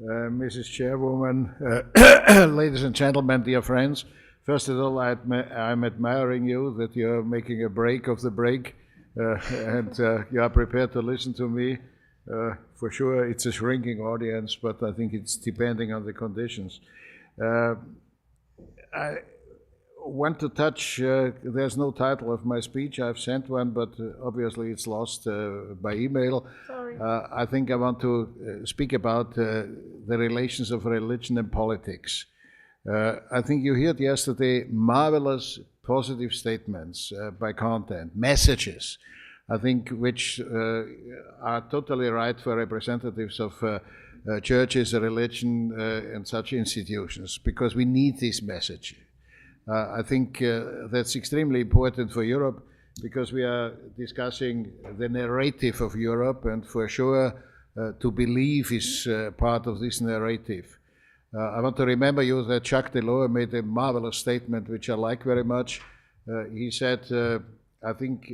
Mrs. Chairwoman, ladies and gentlemen, dear friends. First of all, I'm admiring you that you're making a break of the break and you are prepared to listen to me. For sure, it's a shrinking audience, but I think it's depending on the conditions. I want to touch, there's no title of my speech. I've sent one, but obviously it's lost by email. Sorry. I think I want to speak about the relations of religion and politics. I think you heard yesterday marvelous positive statements by content, messages, I think, which are totally right for representatives of churches, religion, and such institutions, because we need this message. I think that's extremely important for Europe, because we are discussing the narrative of Europe, and for sure to believe is part of this narrative. I want to remember you that Jacques Delors made a marvelous statement, which I like very much. He said, I think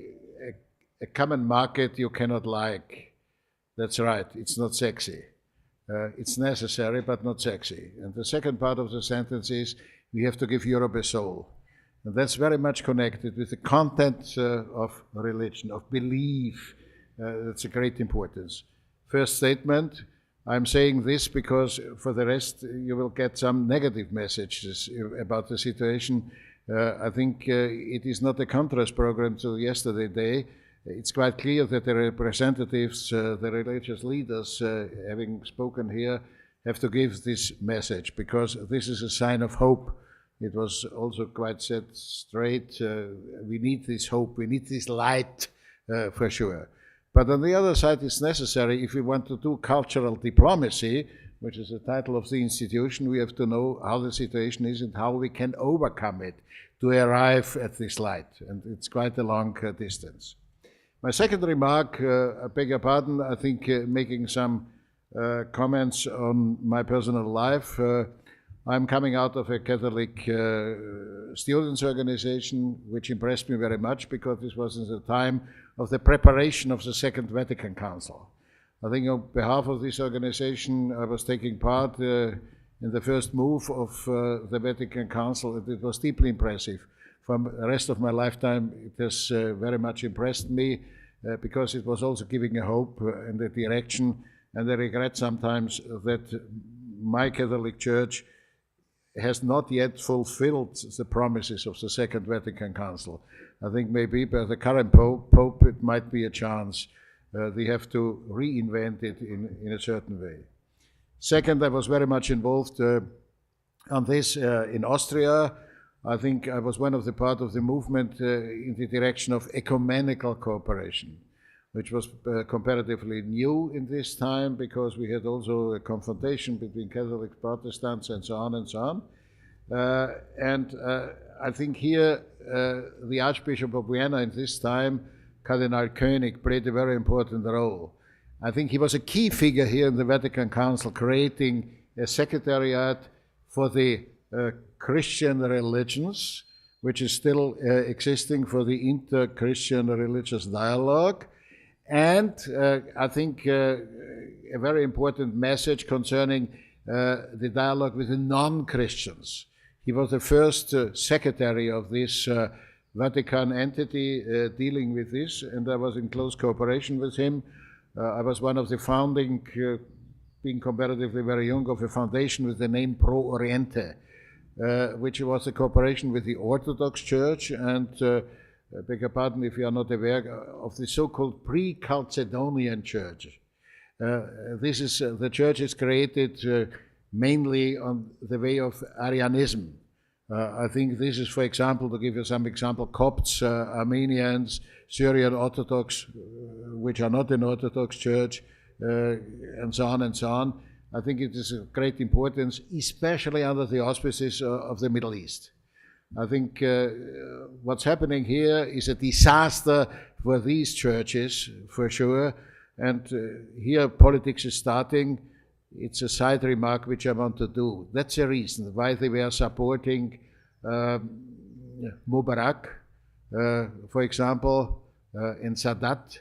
a common market you cannot like. That's right, it's not sexy. It's necessary, but not sexy. And the second part of the sentence is, we have to give Europe a soul. And that's very much connected with the content of religion, of belief. That's a great importance. First statement, I'm saying this because for the rest you will get some negative messages about the situation. I think it is not a contrast program to yesterday day. It's quite clear that the representatives, the religious leaders, having spoken here, have to give this message, because this is a sign of hope. It was also quite said straight, we need this hope, we need this light, for sure. But on the other side, it's necessary, if we want to do cultural diplomacy, which is the title of the institution, we have to know how the situation is and how we can overcome it to arrive at this light. And it's quite a long distance. My second remark, I beg your pardon, I think making some comments on my personal life. I'm coming out of a Catholic students' organization, which impressed me very much, because this was in the time of the preparation of the Second Vatican Council. I think on behalf of this organization, I was taking part in the first move of the Vatican Council, and it was deeply impressive. For the rest of my lifetime, it has very much impressed me, because it was also giving a hope and a direction, and I regret sometimes that my Catholic Church has not yet fulfilled the promises of the Second Vatican Council. I think maybe by the current Pope it might be a chance. They have to reinvent it in a certain way. Second, I was very much involved on this in Austria. I think I was one of the part of the movement in the direction of ecumenical cooperation, which was comparatively new in this time, because we had also a confrontation between Catholics, Protestants, and so on and so on. I think here the Archbishop of Vienna in this time, Cardinal König, played a very important role. I think he was a key figure here in the Vatican Council, creating a secretariat for the Christian religions, which is still existing, for the inter-Christian religious dialogue. And I think a very important message concerning the dialogue with the non-Christians. He was the first secretary of this Vatican entity dealing with this, and I was in close cooperation with him. I was one of the founding, being comparatively very young, of a foundation with the name Pro Oriente, which was a cooperation with the Orthodox Church, and I beg your pardon if you are not aware of the so-called pre-Chalcedonian Church. This is the church is created mainly on the way of Arianism. I think this is, for example, to give you some example, Copts, Armenians, Syrian Orthodox, which are not an Orthodox church, and so on and so on. I think it is of great importance, especially under the auspices of the Middle East. I think what's happening here is a disaster for these churches, for sure. And here politics is starting. It's a side remark which I want to do. That's the reason why they were supporting Mubarak, for example, in Sadat,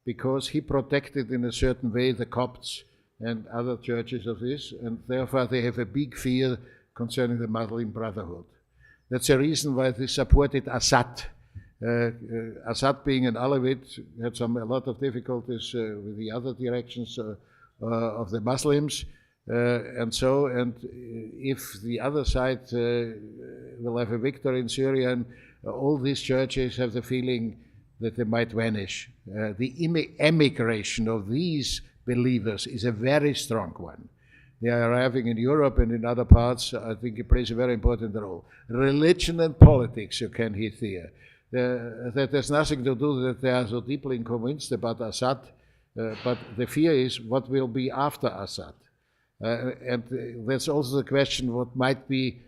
because he protected in a certain way the Copts and other churches of this, and therefore they have a big fear concerning the Muslim Brotherhood. That's the reason why they supported Assad. Assad, being an Alawite, had a lot of difficulties with the other directions of the Muslims, and if the other side will have a victory in Syria, and all these churches have the feeling that they might vanish. The emigration of these believers is a very strong one. They are arriving in Europe and in other parts. I think it plays a very important role. Religion and politics, you can hear here. That has nothing to do that they are so deeply convinced about Assad, but the fear is what will be after Assad. And that's also the question what might be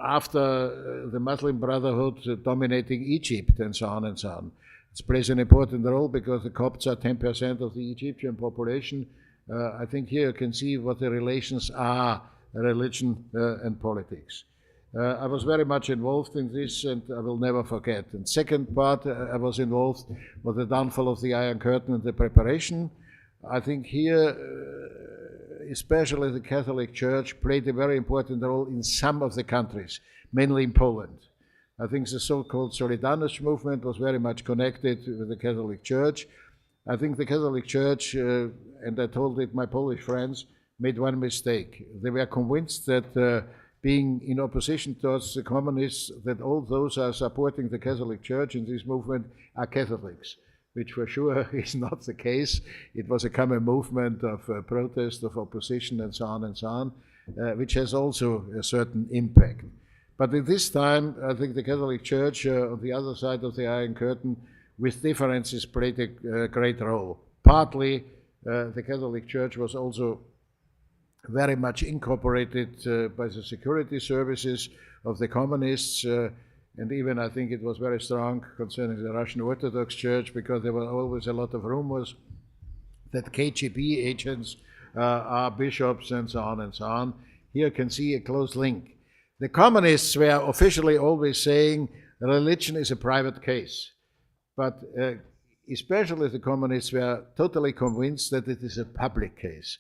after the Muslim Brotherhood dominating Egypt and so on and so on. It plays an important role because the Copts are 10% of the Egyptian population. I think here you can see what the relations are, religion and politics. I was very much involved in this, and I will never forget. And second part, I was involved with the downfall of the Iron Curtain and the preparation. I think here, especially the Catholic Church played a very important role in some of the countries, mainly in Poland. I think the so-called Solidarność movement was very much connected with the Catholic Church. I think the Catholic Church, and I told it my Polish friends, made one mistake. They were convinced that being in opposition towards the communists, that all those are supporting the Catholic Church in this movement are Catholics, which for sure is not the case. It was a common movement of protest, of opposition, and so on, which has also a certain impact. But at this time, I think the Catholic Church on the other side of the Iron Curtain, with differences, played a great role. Partly, the Catholic Church was also very much incorporated by the security services of the communists, and even I think it was very strong concerning the Russian Orthodox Church, because there were always a lot of rumors that KGB agents are bishops and so on and so on. Here you can see a close link. The communists were officially always saying religion is a private case, but especially the communists were totally convinced that it is a public case,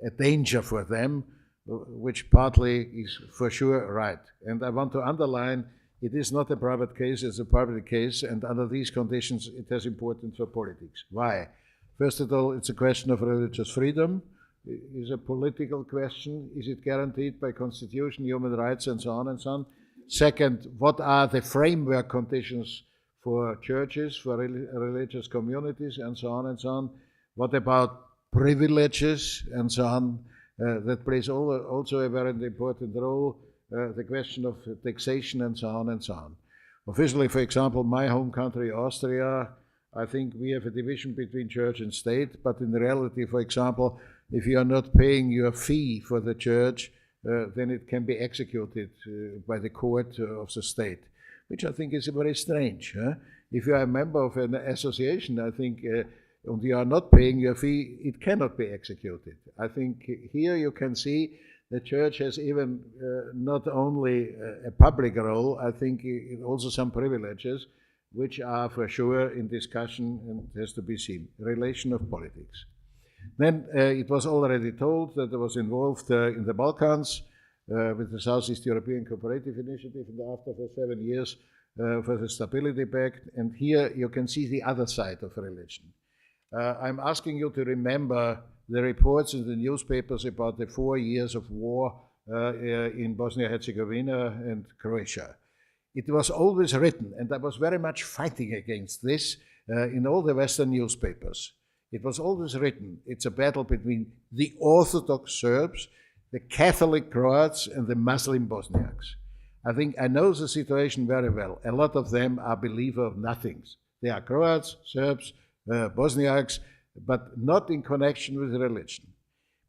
a danger for them, which partly is for sure right. And I want to underline, it is not a private case, it's a public case, and under these conditions it has importance for politics. Why? First of all, it's a question of religious freedom. It is a political question. Is it guaranteed by constitution, human rights, and so on and so on? Second, what are the framework conditions for churches, for religious communities, and so on and so on? What about privileges and so on? That plays also a very important role. The question of taxation and so on and so on. Officially, for example, my home country, Austria, I think we have a division between church and state, but in reality, for example, if you are not paying your fee for the church, then it can be executed by the court of the state, which I think is very strange. If you are a member of an association, I think, and you are not paying your fee, it cannot be executed. I think here you can see the church has even not only a public role, I think also some privileges, which are for sure in discussion and has to be seen. Relation of politics. Then it was already told that I was involved in the Balkans with the Southeast European Cooperative Initiative, and after for 7 years for the Stability Pact. And here you can see the other side of religion. I'm asking you to remember the reports in the newspapers about the 4 years of war in Bosnia-Herzegovina and Croatia. It was always written, and I was very much fighting against this in all the Western newspapers. It was always written, it's a battle between the Orthodox Serbs, the Catholic Croats, and the Muslim Bosniaks. I think I know the situation very well. A lot of them are believers of nothings. They are Croats, Serbs, Bosniaks, but not in connection with religion.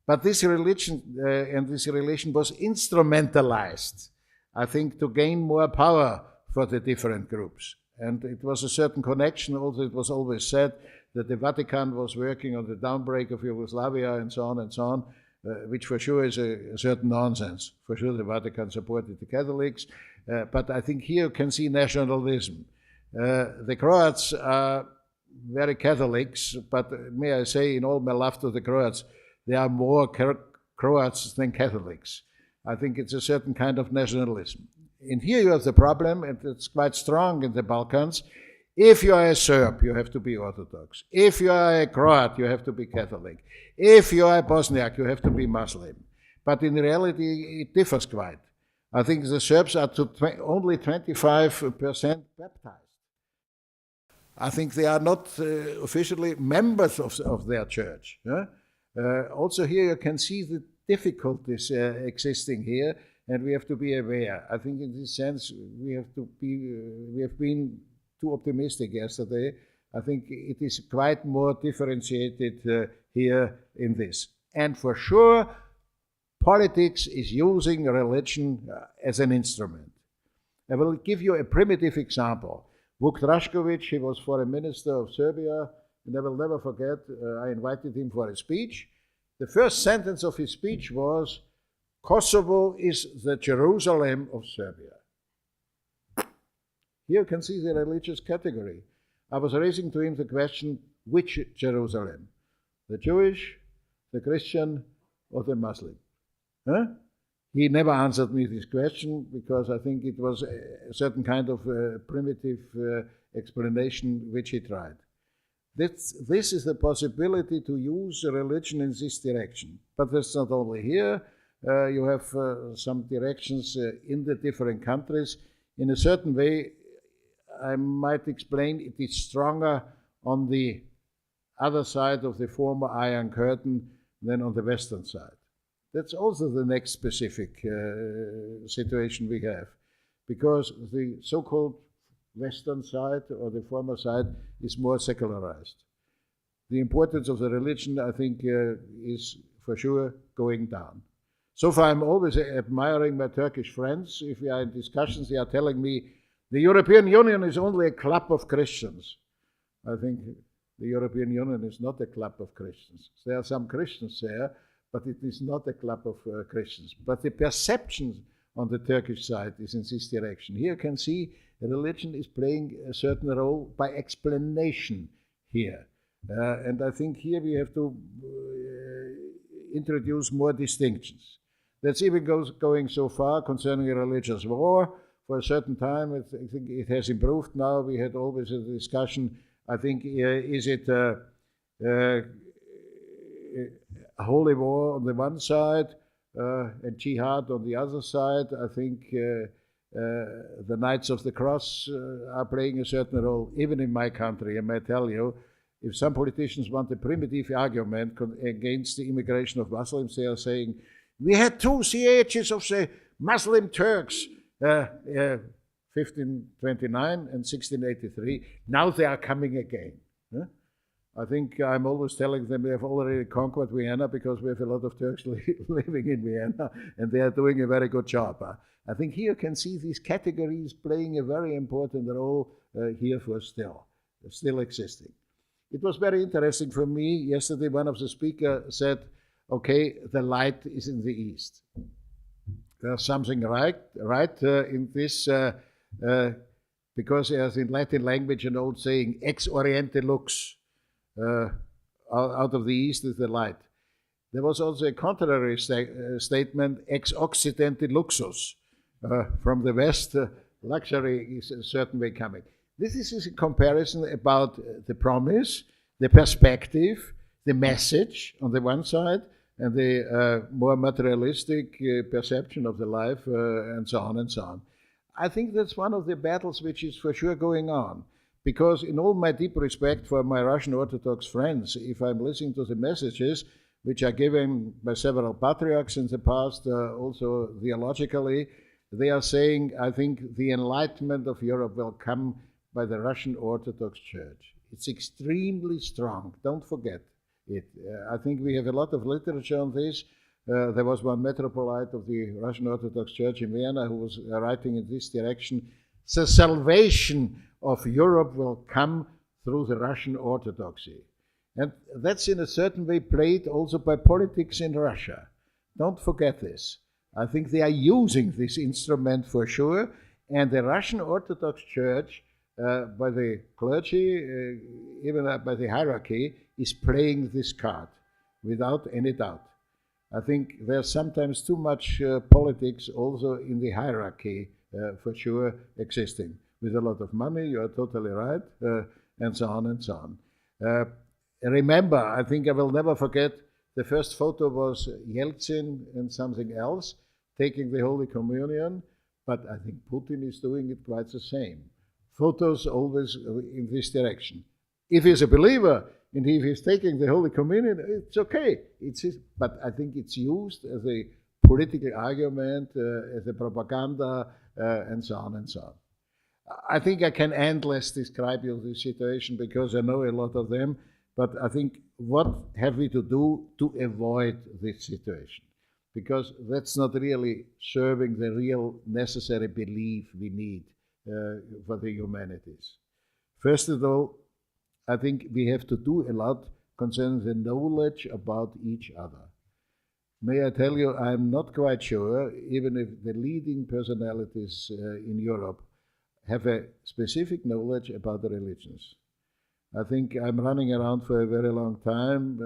But this religion and this relation was instrumentalized, I think, to gain more power for the different groups. And it was a certain connection. Also, it was always said that the Vatican was working on the downbreak of Yugoslavia and so on, which for sure is a certain nonsense. For sure the Vatican supported the Catholics, but I think here you can see nationalism. The Croats are very Catholics, but may I say, in all my love to the Croats, there are more Croats than Catholics. I think it's a certain kind of nationalism. And here you have the problem, and it's quite strong in the Balkans. If you are a Serb, you have to be Orthodox. If you are a Croat, you have to be Catholic. If you are a Bosniak, you have to be Muslim. But in reality, it differs quite. I think the Serbs are only 25% baptized. I think they are not officially members of their church. Also here you can see the difficulties existing here, and we have to be aware. I think in this sense we have been too optimistic yesterday. I think it is quite more differentiated here in this. And for sure, politics is using religion as an instrument. I will give you a primitive example. Vuk Drašković, he was foreign minister of Serbia, and I will never forget, I invited him for a speech. The first sentence of his speech was, Kosovo is the Jerusalem of Serbia. Here you can see the religious category. I was raising to him the question, which Jerusalem? The Jewish, the Christian, or the Muslim? He never answered me this question because I think it was a certain kind of primitive explanation which he tried. This is the possibility to use religion in this direction. But that's not only here. You have some directions in the different countries. In a certain way, I might explain it is stronger on the other side of the former Iron Curtain than on the Western side. That's also the next specific situation we have, because the so-called Western side or the former side is more secularized. The importance of the religion, I think, is for sure going down. So far, I'm always admiring my Turkish friends. If we are in discussions, they are telling me the European Union is only a club of Christians. I think the European Union is not a club of Christians. There are some Christians there, but it is not a club of Christians. But the perception on the Turkish side is in this direction. Here you can see religion is playing a certain role by explanation here. And I think here we have to introduce more distinctions. That's even going so far concerning a religious war. For a certain time, I think it has improved now. We had always a discussion, I think, is it a holy war on the one side and jihad on the other side? I think the Knights of the Cross are playing a certain role, even in my country. I may tell you, if some politicians want a primitive argument against the immigration of Muslims, they are saying, we had 2 sieges of the Muslim Turks, 1529 and 1683. Now they are coming again. I think I'm always telling them we have already conquered Vienna because we have a lot of Turks living in Vienna, and they are doing a very good job. I think here you can see these categories playing a very important role here for still existing. It was very interesting for me. Yesterday, one of the speakers said, okay, the light is in the east. There's something right in this, because there's in Latin language an old saying, ex oriente lux, out of the east is the light. There was also a contrary statement, ex occidente luxus, from the west, luxury is a certain way coming. This is a comparison about the promise, the perspective, the message on the one side, and the more materialistic perception of the life, and so on and so on. I think that's one of the battles which is for sure going on, because in all my deep respect for my Russian Orthodox friends, if I'm listening to the messages which are given by several patriarchs in the past, also theologically, they are saying, I think the enlightenment of Europe will come by the Russian Orthodox Church. It's extremely strong, don't forget it. I think we have a lot of literature on this. There was one metropolite of the Russian Orthodox Church in Vienna who was writing in this direction. The salvation of Europe will come through the Russian Orthodoxy. And that's in a certain way played also by politics in Russia. Don't forget this. I think they are using this instrument for sure. And the Russian Orthodox Church by the clergy, even by the hierarchy, is playing this card without any doubt. I think there's sometimes too much politics also in the hierarchy, for sure, existing. With a lot of money, you are totally right, and so on and so on. Remember, I think I will never forget, the first photo was Yeltsin and something else, taking the Holy Communion, but I think Putin is doing it quite the same. Photos always in this direction. If he's a believer, and if he's taking the Holy Communion, it's okay. But I think it's used as a political argument, as a propaganda, and so on and so on. I think I can endless describe you this situation because I know a lot of them, but I think what have we to do to avoid this situation? Because that's not really serving the real necessary belief we need for the humanities. First of all, I think we have to do a lot concerning the knowledge about each other. May I tell you, I'm not quite sure, even if the leading personalities in Europe have a specific knowledge about the religions. I think I'm running around for a very long time,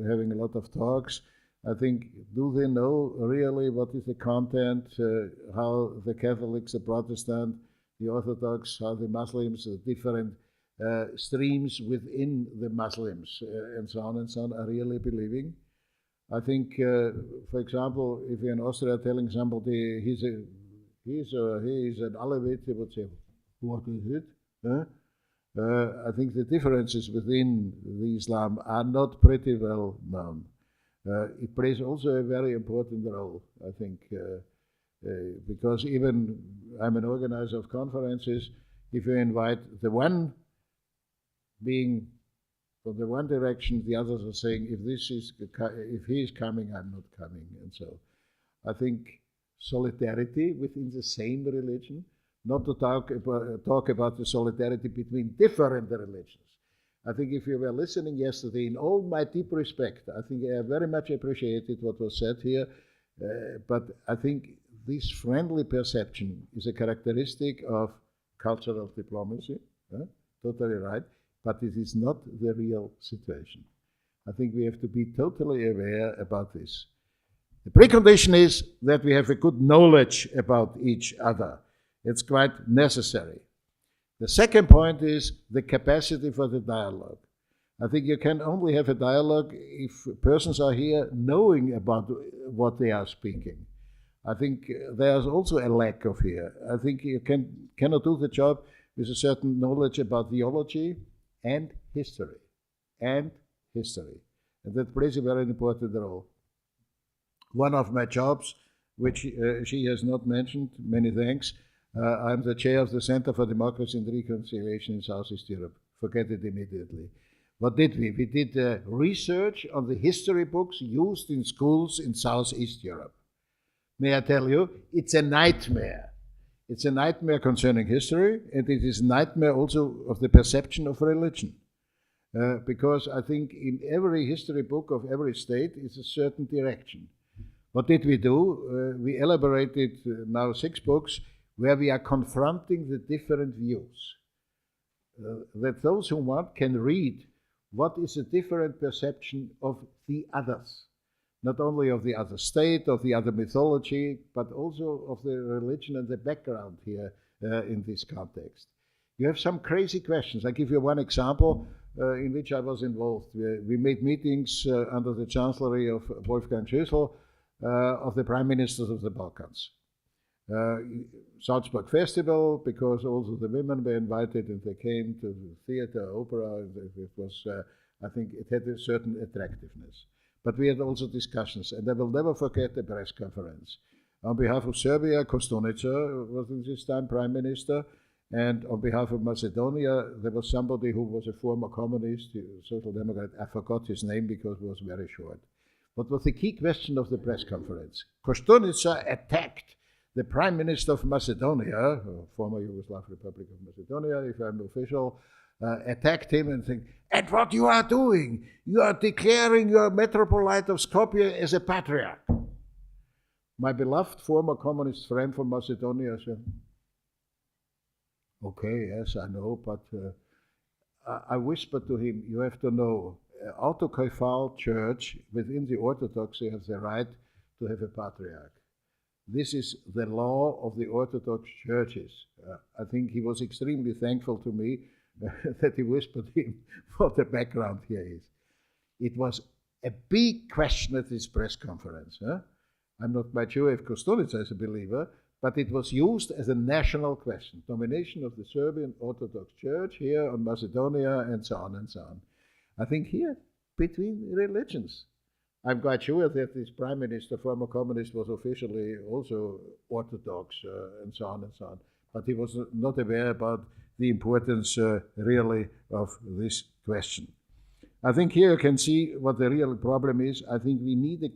having a lot of talks. I think, do they know really what is the content, how the Catholics, the Protestant, the Orthodox, how the Muslims, the different streams within the Muslims, and so on, are really believing? I think, for example, if you're in Austria telling somebody he is an Alevite, they would say, what is it? Huh? I think the differences within the Islam are not pretty well known. It plays also a very important role, I think, because even I'm an organizer of conferences. If you invite the one being from the one direction, the others are saying, if he is coming, I'm not coming. And so I think solidarity within the same religion, not to talk about the solidarity between different religions. I think if you were listening yesterday, in all my deep respect, I think I very much appreciated what was said here, but I think this friendly perception is a characteristic of cultural diplomacy, totally right, but it is not the real situation. I think we have to be totally aware about this. The precondition is that we have a good knowledge about each other. It's quite necessary. The second point is the capacity for the dialogue. I think you can only have a dialogue if persons are here knowing about what they are speaking. I think there's also a lack of here. I think you cannot do the job with a certain knowledge about theology and history. And that plays a very important role. One of my jobs, which she has not mentioned, many thanks, I'm the chair of the Center for Democracy and Reconciliation in Southeast Europe. Forget it immediately. What did we? We did research on the history books used in schools in Southeast Europe. May I tell you, it's a nightmare. It's a nightmare concerning history, and it is a nightmare also of the perception of religion. Because I think in every history book of every state is a certain direction. What did we do? We elaborated now 6 books where we are confronting the different views. That those who want can read what is a different perception of the others. Not only of the other state, of the other mythology, but also of the religion and the background here in this context. You have some crazy questions. I give you one example in which I was involved. We made meetings under the Chancellery of Wolfgang Schüssel of the Prime Ministers of the Balkans. Salzburg Festival, because also the women were invited and they came to the theater, opera. It was, I think it had a certain attractiveness. But we had also discussions, and I will never forget the press conference. On behalf of Serbia, Kostunica was in this time Prime Minister, and on behalf of Macedonia, there was somebody who was a former communist, social democrat. I forgot his name because it was very short. What was the key question of the press conference? Kostunica attacked the Prime Minister of Macedonia, former Yugoslav Republic of Macedonia, if I'm official, attacked him and said, "And what you are doing? You are declaring your Metropolite of Skopje as a patriarch." My beloved former communist friend from Macedonia said, Okay, yes, I know, but I whispered to him, you have to know, autokephal church within the Orthodoxy has the right to have a patriarch. This is the law of the Orthodox churches. I think he was extremely thankful to me that he whispered him what the background here is. It was a big question at this press conference. I'm not quite sure if Kostunica is a believer, but it was used as a national question. Domination of the Serbian Orthodox Church here on Macedonia and so on and so on. I think here, between religions. I'm quite sure that this prime minister, former communist, was officially also Orthodox and so on and so on. But he was not aware about the importance really of this question. I think here you can see what the real problem is. I think we need a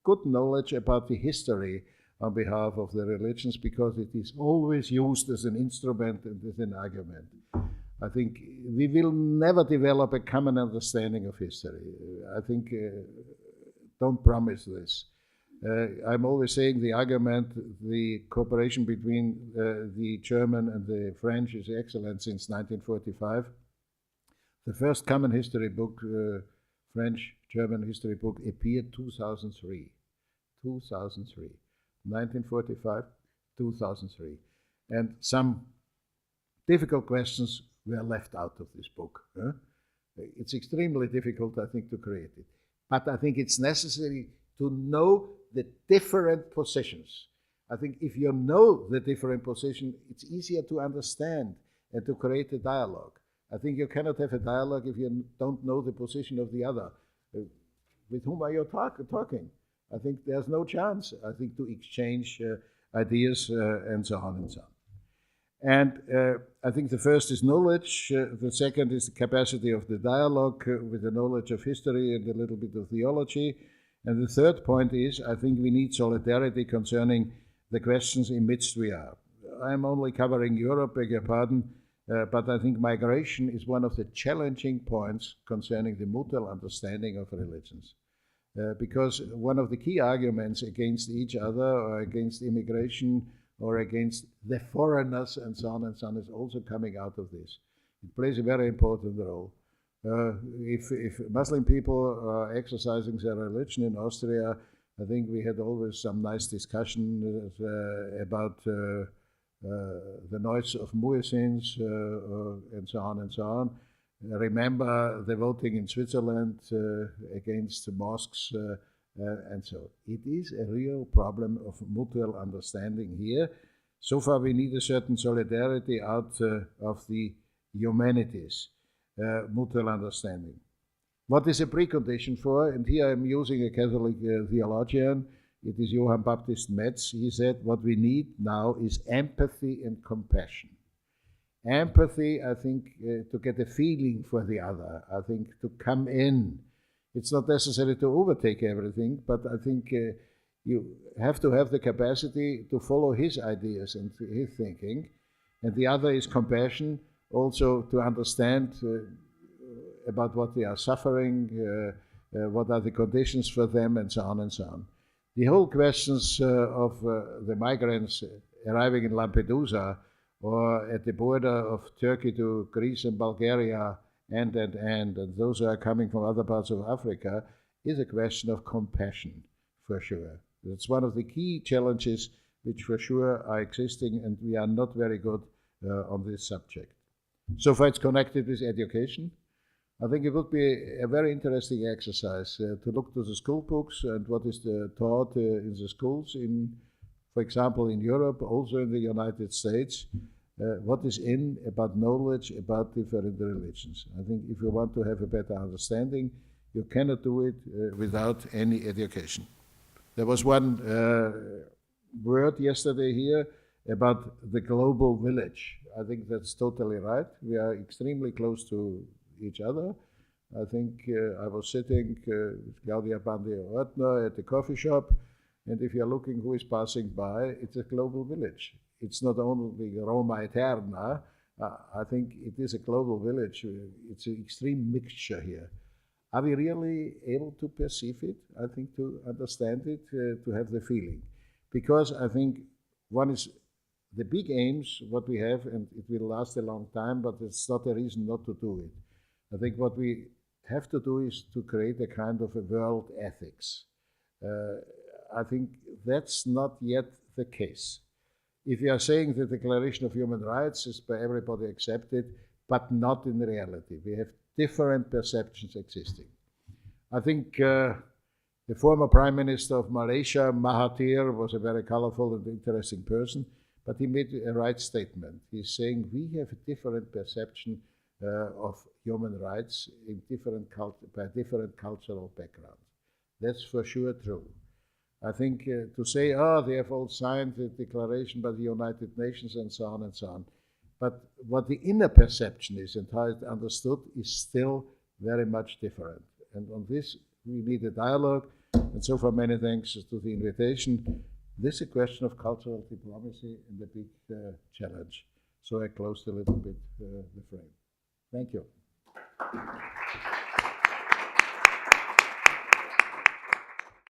good knowledge about the history on behalf of the religions, because it is always used as an instrument and as an argument. I think we will never develop a common understanding of history. I think, don't promise this. I'm always saying the argument, the cooperation between the German and the French is excellent since 1945. The first common history book, French-German history book, appeared 2003. 2003. 1945, 2003. And some difficult questions were left out of this book. It's extremely difficult, I think, to create it. But I think it's necessary to know the different positions. I think if you know the different position, it's easier to understand and to create a dialogue. I think you cannot have a dialogue if you don't know the position of the other. With whom are you talking? I think there's no chance, I think, to exchange ideas and so on and so on. And I think the first is knowledge, the second is the capacity of the dialogue with the knowledge of history and a little bit of theology. And the third point is, I think we need solidarity concerning the questions in which we are. I'm only covering Europe, beg your pardon, but I think migration is one of the challenging points concerning the mutual understanding of religions. Because one of the key arguments against each other or against immigration or against the foreigners and so on is also coming out of this. It plays a very important role. If Muslim people are exercising their religion in Austria, I think we had always some nice discussion about the noise of muezzins and so on and so on. Remember the voting in Switzerland against mosques and so. It is a real problem of mutual understanding here. So far we need a certain solidarity out of the humanities, mutual understanding. What is a precondition for, and here I'm using a Catholic theologian, it is Johann Baptist Metz. He said what we need now is empathy and compassion. Empathy, I think, to get a feeling for the other, I think to come in. It's not necessary to overtake everything, but I think you have to have the capacity to follow his ideas and his thinking. And the other is compassion, also to understand about what they are suffering, what are the conditions for them, and so on and so on. The whole questions of the migrants arriving in Lampedusa, or at the border of Turkey to Greece and Bulgaria, and those who are coming from other parts of Africa, is a question of compassion, for sure. It's one of the key challenges which for sure are existing, and we are not very good on this subject. So far it's connected with education. I think it would be a very interesting exercise to look to the school books and what is taught in the schools, for example, in Europe, also in the United States, what is about knowledge about different religions. I think if you want to have a better understanding, you cannot do it without any education. There was one word yesterday here about the global village. I think that's totally right. We are extremely close to each other. I think I was sitting with Claudia Bandi-Ortner at the coffee shop, and if you're looking who is passing by, it's a global village. It's not only Roma Eterna. I think it is a global village. It's an extreme mixture here. Are we really able to perceive it? I think to understand it, to have the feeling. Because I think one is the big aims, what we have, and it will last a long time, but it's not a reason not to do it. I think what we have to do is to create a kind of a world ethics. I think that's not yet the case. If you are saying the Declaration of Human Rights is by everybody accepted, but not in reality, we have different perceptions existing. I think the former Prime Minister of Malaysia, Mahathir, was a very colorful and interesting person, but he made a right statement. He's saying we have a different perception of human rights in by different cultural backgrounds. That's for sure true. I think to say, oh, they have all signed the declaration by the United Nations and so on and so on. But what the inner perception is and how it's understood is still very much different. And on this, we need a dialogue. And so far, many thanks to the invitation. This is a question of cultural diplomacy and a big challenge. So I closed a little bit the frame. Thank you.